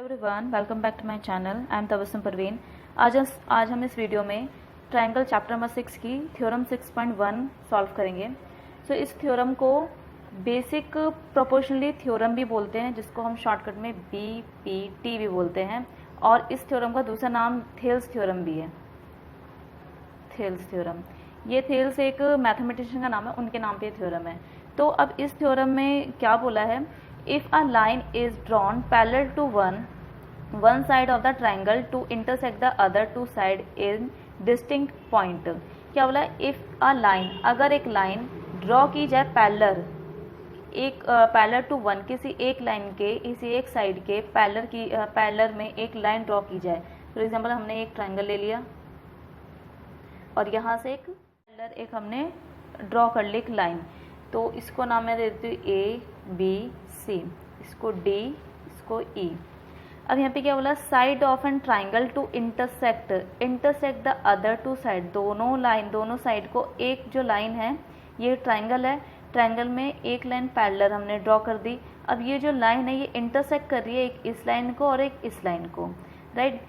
Everyone, welcome back to my channel. I am Tabassum Parveen. आज हम इस वीडियो में ट्रायंगल चैप्टर नंबर 6 की थ्योरम 6.1 सॉल्व करेंगे। इस थ्योरम को बेसिक प्रोपोर्शनली थ्योरम भी बोलते हैं, जिसको हम शॉर्टकट में BPT भी बोलते हैं, और इस थ्योरम का दूसरा नाम थेल्स थ्योरम भी है। थेल्स थ्योरम, ये थेल्स एक मैथमेटिशियन का नाम है, उनके नाम पे थ्योरम है। तो अब इस थ्योरम में क्या बोला है, if a line is drawn parallel to one side of the triangle to intersect the other two side in distinct point। क्या बोला, if a line, अगर एक लाइन ड्रॉ की जाए पैरेलल टू वन, किसी एक लाइन के किसी एक साइड के पैरेलल में एक लाइन ड्रॉ की जाए। फॉर एग्जांपल हमने एक ट्रायंगल ले लिया और यहाँ से एक पैरेलल एक हमने ड्रॉ कर ली एक लाइन, तो इसको नाम मैं देती हूँ ABC, इसको D, इसको E। अब यहाँ पे क्या बोला, side of an triangle to intersect the other two side, दोनों साइड को एक जो लाइन है, ये ट्राइंगल है, ट्राइंगल में एक लाइन पैरेलल हमने ड्रॉ कर दी। अब ये जो लाइन है ये इंटरसेक्ट कर रही है एक इस लाइन को और एक इस लाइन को, राइट,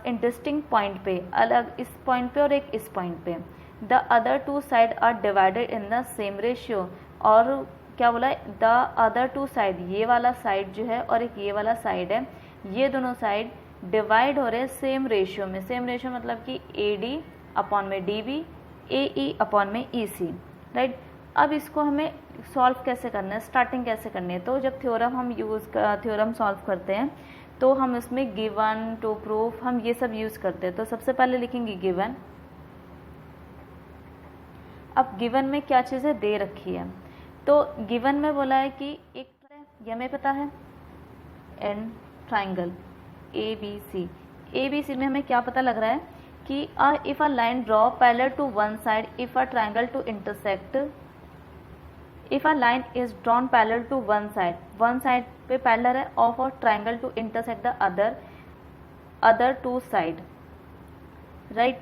इन डिस्टिंक्ट पॉइंट पे, अलग इस पॉइंट पे और एक इस पॉइंट पे। The other two side are divided in the same ratio, और क्या बोला, द अदर टू साइड, ये वाला साइड जो है और एक ये वाला साइड है, ये दोनों साइड डिवाइड हो रहे हैं सेम रेशियो में। सेम रेशियो मतलब कि AD अपॉन में DB, AE अपॉन में EC, राइट। अब इसको हमें सॉल्व कैसे करना है, स्टार्टिंग कैसे करनी है। तो जब थ्योरम सॉल्व करते हैं तो हम इसमें गिवन, टू प्रूफ, हम ये सब यूज़ करते हैं। तो सबसे पहले लिखेंगे गिवन। अब गिवन में क्या चीज़ें दे रखी है, तो गिवन में बोला है कि एक ये हमें पता है एन ट्राइंगल ABC में हमें क्या पता लग रहा है कि if a line draw parallel to one side, if a triangle to intersect, if a line is drawn parallel to one side पे पैरेलल है of a triangle to intersect the other two side, right,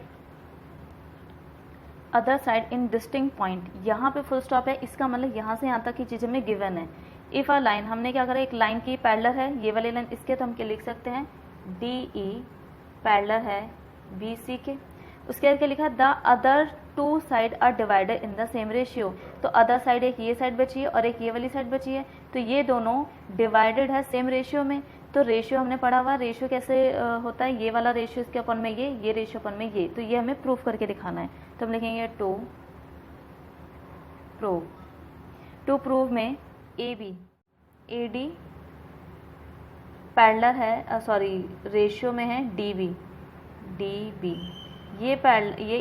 other side in distinct point. यहाँ पे full stop है, इसका मतलब यहाँ से यहाँ तक की चीज़ें में गिवन है। इफ अ लाइन, हमने क्या करा, एक लाइन की पैरेलल है, ये वाली लाइन, इसके तो हम क्या लिख सकते हैं, DE पैरेलल है BC के। उसके आगे लिखा the other two side are divided in the same ratio, तो अदर साइड एक ये साइड बची है और एक ये वाली साइड बची है, तो ये दोनों डिवाइडेड है सेम रेशियो में। तो रेशियो हमने पढ़ा हुआ, रेशियो कैसे होता है, ये वाला रेशियो इसके अपन में ये रेशियो अपन में ये, तो ये हमें प्रूफ करके दिखाना है। तो हम लिखेंगे टू प्रूव में AD पैरेलल है, रेशियो में है DB, ये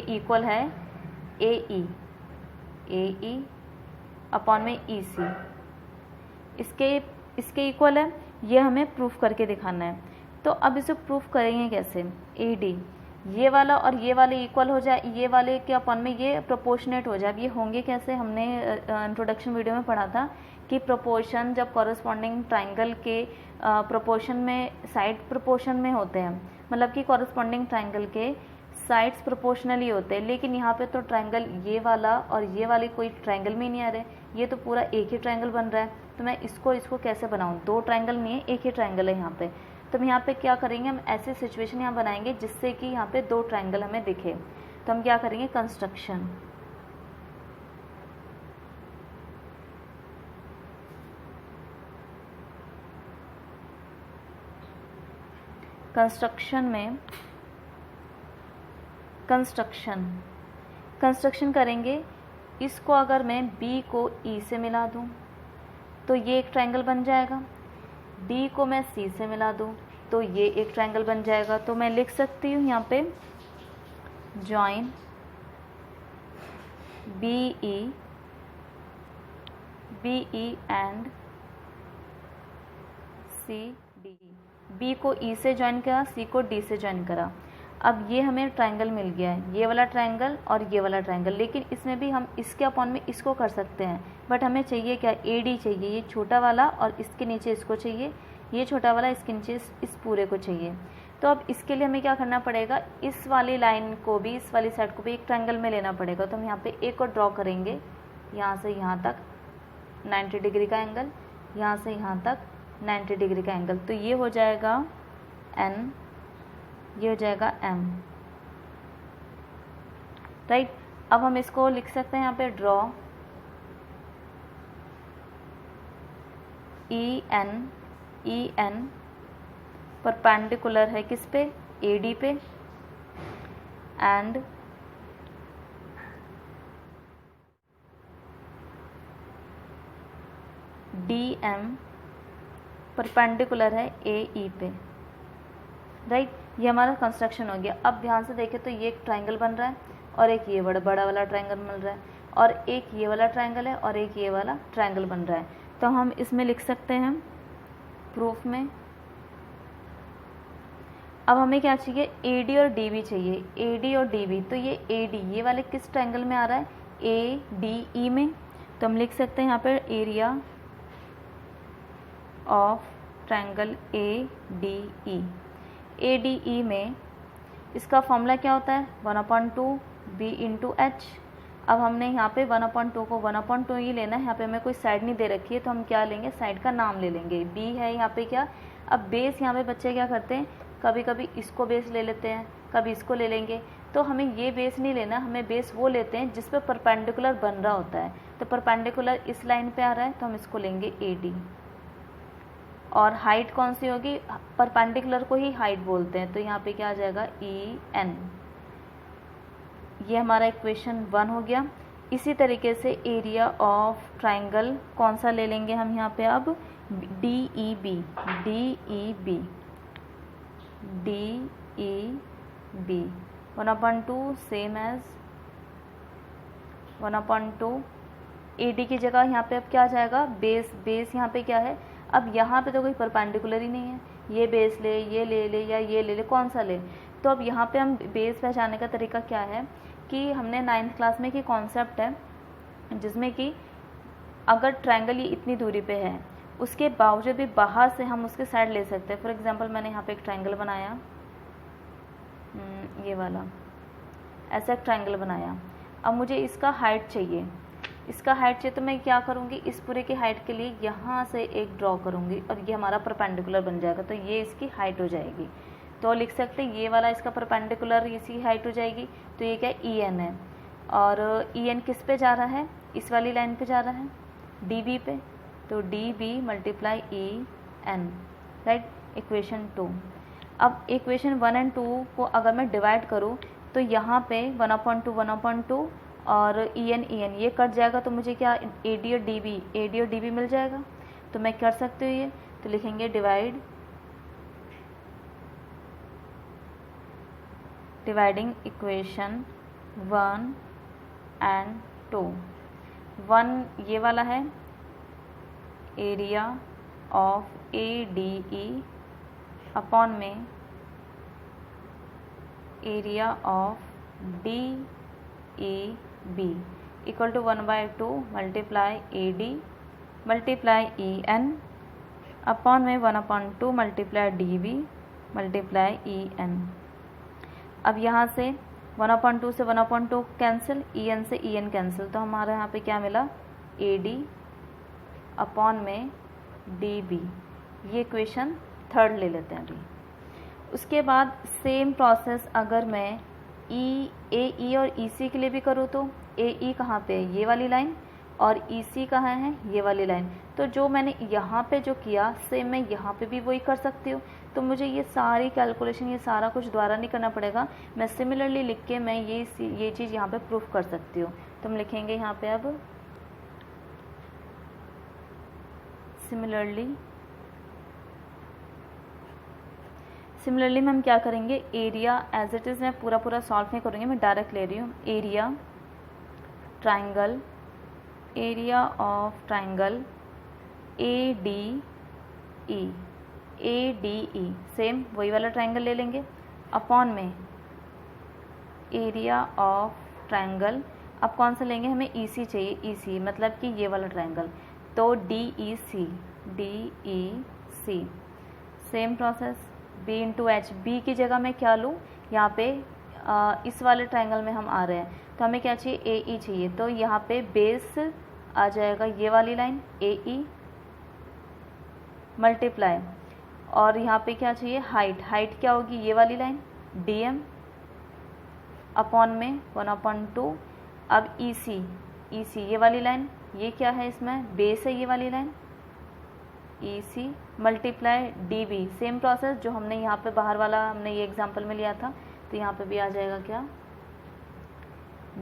इक्वल है AE अपॉन में EC, इसके इक्वल है, ये हमें प्रूफ करके दिखाना है। तो अब इसे प्रूफ करेंगे कैसे, AD ये वाला और ये वाले इक्वल हो जाए, ये वाले के अपन में ये प्रोपोर्शनेट हो जाए। अब ये होंगे कैसे, हमने इंट्रोडक्शन वीडियो में पढ़ा था कि प्रोपोर्शन जब कॉरस्पॉन्डिंग ट्राइंगल के प्रोपोर्शन में, साइड प्रोपोर्शन में होते हैं, मतलब कि कॉरस्पॉन्डिंग ट्राइंगल के साइड्स प्रोपोर्शनली होते हैं, लेकिन यहाँ पे तो ट्राइंगल ये वाला और ये वाली कोई ट्राइंगल में नहीं आ रहे, ये तो पूरा एक ही ट्राइंगल बन रहा है। तो मैं इसको कैसे बनाऊँ, दो ट्राइंगल नहीं है, एक ही ट्राइंगल है यहाँ पे। तो हम यहाँ पे क्या करेंगे, हम ऐसी सिचुएशन यहाँ बनाएंगे जिससे कि यहाँ पे दो ट्राइंगल हमें दिखे। तो हम क्या करेंगे, कंस्ट्रक्शन करेंगे। इसको अगर मैं B को E से मिला दूं तो ये एक ट्रायंगल बन जाएगा, D को मैं C से मिला दूं तो ये एक ट्रायंगल बन जाएगा। तो मैं लिख सकती हूँ यहाँ पे join BE and CD। B को E से ज्वाइन करा, C को D से ज्वाइन करा। अब ये हमें ट्रायंगल मिल गया है, ये वाला ट्रायंगल और ये वाला ट्रायंगल, लेकिन इसमें भी हम इसके अपॉन में इसको कर सकते हैं, बट हमें चाहिए क्या, AD चाहिए, ये छोटा वाला, और इसके नीचे इसको चाहिए, ये छोटा वाला, इसके नीचे इस पूरे को चाहिए। तो अब इसके लिए हमें क्या करना पड़ेगा, इस वाली लाइन को भी, इस वाली साइड को भी एक ट्रायंगल में लेना पड़ेगा। तो हम यहाँ पे एक और ड्रॉ करेंगे, यहाँ से यहाँ तक 90 डिग्री का एंगल, यहाँ से यहाँ तक 90 डिग्री का एंगल, तो ये हो जाएगा N, ये हो जाएगा M, राइट। अब हम इसको लिख सकते हैं यहाँ पे ड्रॉ ई एन परपेंडिकुलर है किस पे, AD पे, एंड DM परपेंडिकुलर है AE पे, राइट। ये हमारा कंस्ट्रक्शन हो गया। अब ध्यान से देखें तो ये एक ट्रायंगल बन रहा है और एक ये बड़ा वाला ट्रायंगल बन रहा है, और एक ये वाला ट्रायंगल है और एक ये वाला ट्रायंगल बन रहा है। तो हम इसमें लिख सकते हैं प्रूफ में। अब हमें क्या चाहिए, AD और DB चाहिए, AD और DB। तो ये AD ये वाले किस ट्रायंगल में आ रहा है, ADE में। तो हम लिख सकते हैं यहाँ पर area of triangle ADE। ADE में इसका फॉर्मूला क्या होता है, 1/2 B × H। अब हमने यहाँ पे 1/2 को 1/2 ही लेना है, यहाँ पे हमें कोई साइड नहीं दे रखी है, तो हम क्या लेंगे, साइड का नाम ले लेंगे। B है यहाँ पे क्या, अब बेस यहाँ पे बच्चे क्या करते हैं, कभी कभी इसको बेस ले लेते हैं, कभी इसको ले लेंगे। तो हमें ये बेस नहीं लेना, हमें बेस वो लेते हैं जिस पे परपेंडिकुलर बन रहा होता है। तो परपेंडिकुलर इस लाइन पे आ रहा है, तो हम इसको लेंगे AD। और हाइट कौन सी होगी, परपेंडिकुलर को ही हाइट बोलते हैं, तो यहाँ पे क्या आ जाएगा, EN। ये हमारा इक्वेशन 1 हो गया। इसी तरीके से एरिया ऑफ ट्रायंगल कौन सा ले लेंगे हम यहाँ पे, अब DEB 1/2 सेम एज 1/2 AD की जगह यहाँ पे अब क्या आ जाएगा, बेस यहाँ पे क्या है, अब यहाँ पे तो कोई परपेंडिकुलर ही नहीं है, ये बेस ले, ये ले ले या ये ले ले, कौन सा ले। तो अब यहाँ पे हम बेस पहचानने का तरीका क्या है कि हमने 9th क्लास में की कॉन्सेप्ट है, जिसमें कि अगर ट्रायंगल ये इतनी दूरी पे है, उसके बावजूद भी बाहर से हम उसके साइड ले सकते हैं। फॉर एग्जांपल मैंने यहाँ पे एक ट्रायंगल बनाया, ये वाला ऐसा एक ट्रायंगल बनाया। अब मुझे इसका हाइट चाहिए, तो मैं क्या करूँगी, इस पूरे की हाइट के लिए यहाँ से एक ड्रॉ करूँगी और ये हमारा परपेंडिकुलर बन जाएगा, तो ये इसकी हाइट हो जाएगी। तो लिख सकते हैं ये वाला इसका परपेंडिकुलर इसकी हाइट हो जाएगी, तो ये क्या EN है, और EN किस पे जा रहा है, इस वाली लाइन पे जा रहा है, DB पे, तो DB × EN, राइट। इक्वेशन 2। अब इक्वेशन 1 और 2 को अगर मैं डिवाइड करूँ तो यहाँ पे 1/2 और EN ये कट जाएगा, तो मुझे क्या AD और DB मिल जाएगा। तो मैं कर सकती हूँ ये, तो लिखेंगे डिवाइडिंग इक्वेशन 1 और 2। 1 ये वाला है, एरिया ऑफ ADE अपॉन में area of DEB equal to 1/2 multiply AD multiply EN upon में 1/2 मल्टीप्लाई DB मल्टीप्लाई EN। अब यहाँ से 1/2 से 1/2 कैंसिल, EN से EN कैंसिल, तो हमारे यहाँ पे क्या मिला, AD अपॉन में DB। ये इक्वेशन 3 ले लेते हैं अभी। उसके बाद सेम प्रोसेस अगर मैं AE और EC के लिए भी करूँ, तो AE कहाँ पे है, ये वाली लाइन, और EC कहाँ है, ये वाली लाइन। तो जो मैंने यहाँ पे जो किया सेम मैं यहाँ पे भी वही कर सकती हूँ। तो मुझे ये सारी कैलकुलेशन, ये सारा कुछ दोबारा नहीं करना पड़ेगा, मैं सिमिलरली लिख के मैं ये चीज़ यहाँ पे प्रूफ कर सकती हूँ। तो हम लिखेंगे यहाँ पे अब सिमिलरली में हम क्या करेंगे, एरिया एज इट इज़ मैं पूरा सॉल्व नहीं करूँगी, मैं डायरेक्ट ले रही हूँ। Area triangle, area of triangle ADE same वही वाला ट्रायंगल ले लेंगे, अपॉन में एरिया ऑफ ट्रायंगल, अब कौन सा लेंगे, हमें EC चाहिए, EC मतलब कि ये वाला ट्रायंगल, तो DEC same process, B × H। B की जगह मैं क्या लूँ, यहाँ पे इस वाले ट्रायंगल में हम आ रहे हैं, तो हमें क्या चाहिए, AE चाहिए, तो यहाँ पे बेस आ जाएगा ये वाली लाइन AE, मल्टीप्लाई, और यहाँ पे क्या चाहिए, हाइट। हाइट क्या होगी, ये वाली लाइन DM अपॉन में 1/2। अब EC ये वाली लाइन, ये क्या है, इसमें बेस है ये वाली line, EC multiply DB। Same process जो हमने यहाँ पे बाहर वाला हमने ये एग्जांपल में लिया था, तो यहाँ पे भी आ जाएगा क्या,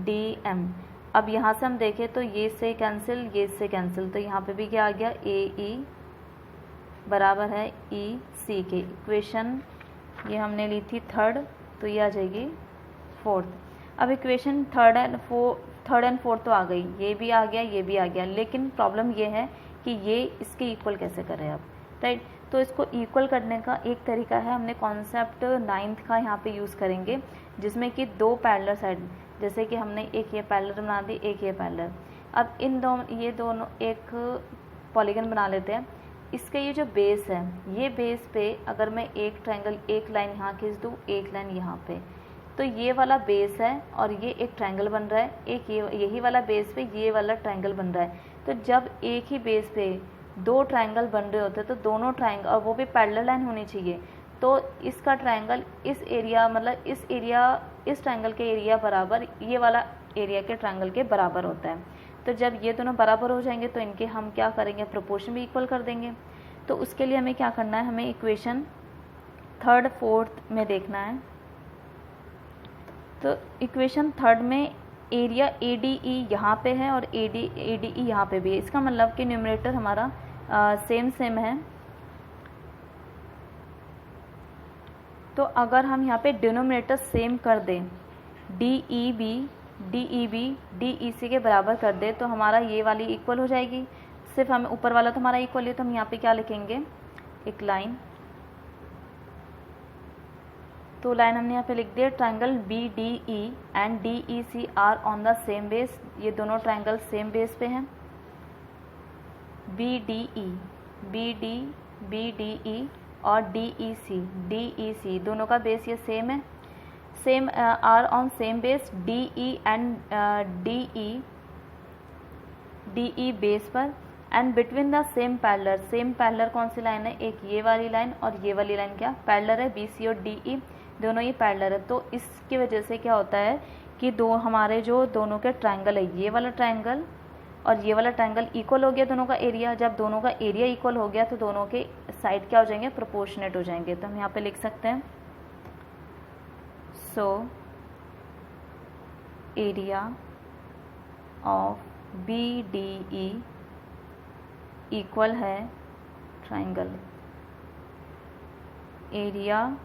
DM। अब यहाँ से हम देखें तो ये से कैंसिल, ये से कैंसिल, तो यहाँ पे भी क्या आ गया, AE बराबर है EC के। इक्वेशन ये हमने ली थी थर्ड, तो ये आ जाएगी फोर्थ। अब इक्वेशन थर्ड एंड फोर्थ तो आ गई, ये भी आ गया, ये भी आ गया, लेकिन प्रॉब्लम ये है कि ये इसके इक्वल कैसे करें अब, राइट। तो इसको इक्वल करने का एक तरीका है, हमने कॉन्सेप्ट 9th का यहाँ पे यूज़ करेंगे, जिसमें कि दो पैरेलल साइड, जैसे कि हमने एक ये पैरेलल बना दी, एक ये पैरेलल। अब ये दोनों एक पॉलीगन बना लेते हैं। इसके ये जो बेस है, ये बेस पे अगर मैं एक ट्रायंगल, एक लाइन यहाँ खींच दूँ, एक लाइन यहाँ पे, तो ये वाला बेस है और ये एक ट्रायंगल बन रहा है, एक यही वाला बेस पे ये वाला ट्रायंगल बन रहा है। तो जब एक ही बेस पे दो ट्रायंगल बन रहे होते हैं, तो दोनों ट्रायंगल, और वो भी पैरेलल लाइन होनी चाहिए, तो इसका ट्रायंगल इस एरिया, मतलब इस ट्रायंगल के एरिया बराबर ये वाला एरिया के ट्रायंगल के बराबर होता है। तो जब ये दोनों बराबर हो जाएंगे तो इनके हम क्या करेंगे, प्रोपोर्शन भी इक्वल कर देंगे। तो उसके लिए हमें क्या करना है, हमें इक्वेशन थर्ड फोर्थ में देखना है। तो इक्वेशन थर्ड में एरिया ADE यहाँ पे है और ADE यहाँ पे भी है, इसका मतलब कि न्यूमरेटर हमारा सेम है। तो अगर हम यहाँ पे डिनोमिनेटर सेम कर दें, DEC के बराबर कर दे, तो हमारा ये वाली इक्वल हो जाएगी। सिर्फ हमें ऊपर वाला तो हमारा इक्वल है, तो हम यहाँ पे क्या लिखेंगे, एक लाइन। तो लाइन हमने यहाँ पे लिख दिया, triangle BDE and DEC are on the same base. ये दोनों ट्रायंगल सेम बेस पे हैं। BDE और DEC दोनों का बेस ये सेम है, same are on same base. DE and DE base पर, and between the same parallel कौन सी लाइन है, एक ये वाली लाइन और ये वाली लाइन क्या पैरेलल है, BC और DE दोनों ही पैरेलल है। तो इसकी वजह से क्या होता है कि हमारे जो दोनों के ट्रायंगल है, ये वाला ट्रायंगल और ये वाला ट्रायंगल इक्वल हो गया दोनों का एरिया। जब दोनों का एरिया इक्वल हो गया तो दोनों के साइड क्या हो जाएंगे, प्रोपोर्शनेट हो जाएंगे। तो हम यहाँ पे लिख सकते हैं, so area of BDE equal है ट्रायंगल एरिया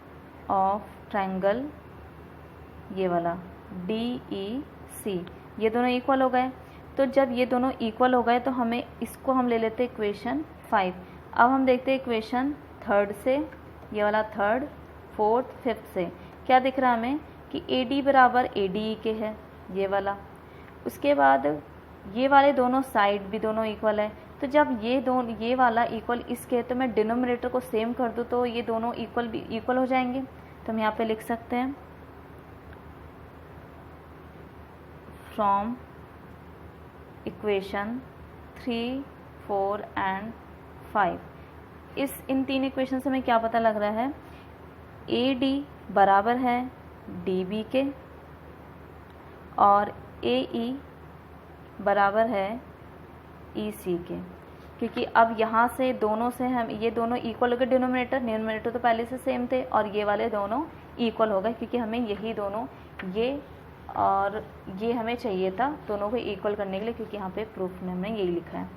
ऑफ ट्रायंगल ये वाला DEC। ये दोनों इक्वल हो गए। तो जब ये दोनों इक्वल हो गए तो हमें इसको हम ले लेते हैं इक्वेशन 5। अब हम देखते हैं इक्वेशन थर्ड से, ये वाला थर्ड, फोर्थ, फिफ्थ से क्या दिख रहा है हमें कि AD बराबर ADE के है, ये वाला। उसके बाद ये वाले दोनों साइड भी दोनों इक्वल है। तो जब ये वाला इक्वल इसके है, तो मैं डिनोमिनेटर को सेम कर दूँ तो ये दोनों इक्वल हो जाएंगे। तो हम यहाँ पे लिख सकते हैं, फ्रॉम इक्वेशन 3, 4 एंड 5। इन तीन इक्वेशन से हमें क्या पता लग रहा है, AD बराबर है DB के और AE बराबर है EC के, क्योंकि अब यहाँ से दोनों से हम ये दोनों इक्वल हो गए। न्यूमरेटर तो पहले से सेम थे और ये वाले दोनों इक्वल हो गए, क्योंकि हमें यही दोनों ये और ये हमें चाहिए था दोनों को इक्वल करने के लिए, क्योंकि यहाँ पे प्रूफ में हमने यही लिखा है,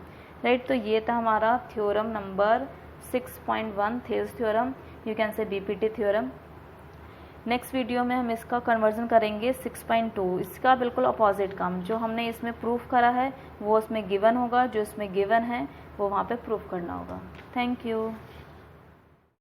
राइट। तो ये था हमारा theorem number 6.1, Thales theorem, you can say BPT theorem. Next video में हम इसका कन्वर्जन करेंगे 6.2, इसका बिल्कुल अपोजिट काम। जो हमने इसमें प्रूफ करा है वो उसमें गिवन होगा, जो इसमें गिवन है वो वहाँ पे प्रूफ करना होगा। Thank you.